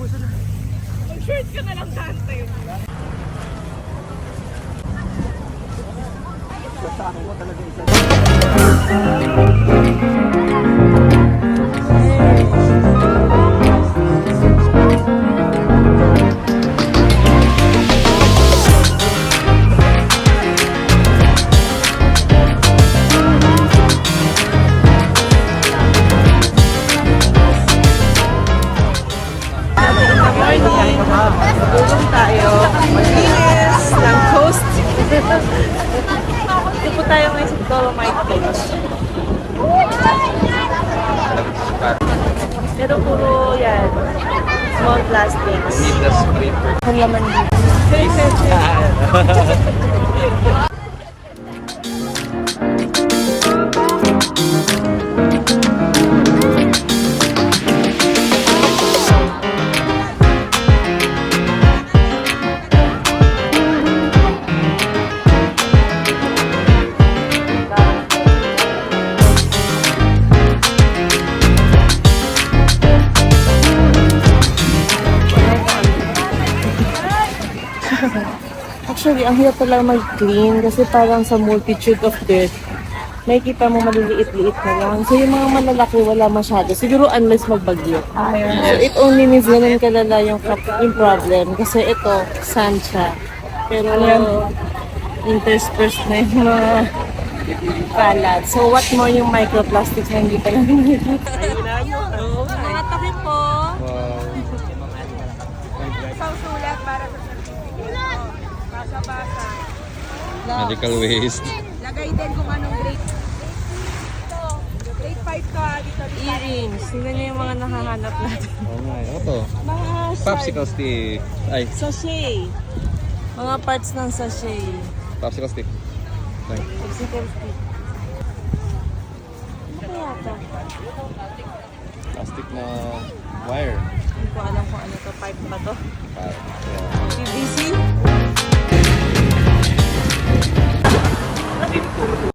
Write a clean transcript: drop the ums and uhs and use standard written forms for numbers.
Mag-short ka na lang dante. Sa akin mo talaga isa. Tulong tayo. Maglinis ng coast. Ito po tayo ngayon sa Dolomite Beach. Pero puro yan. Small plastics. Ang laman dito. Actually, ang hirap pala mag-clean kasi parang sa multitude of dirt, makikita mo maliliit-liit na lang. So yung mga malalaki wala masyado. Siguro unless magbagyo. So it only means ganun kalala yung problem. Kasi ito, sand siya. Pero interspersed na yung mga kalat. So what more yung microplastics na hindi pa lang nakikita. Mga takip po. Sulat para sa basa-basa. Medical waste. Lagay din kung anong grade. Grade 5 ka dito. Earrings. Tingnan niyo yung mga nakahanap natin. Oo nga. Ano to? Mga Popsicle stick. Ay, Sachet. Mga parts ng sachet. popsicle stick. Thank Popsicle stick.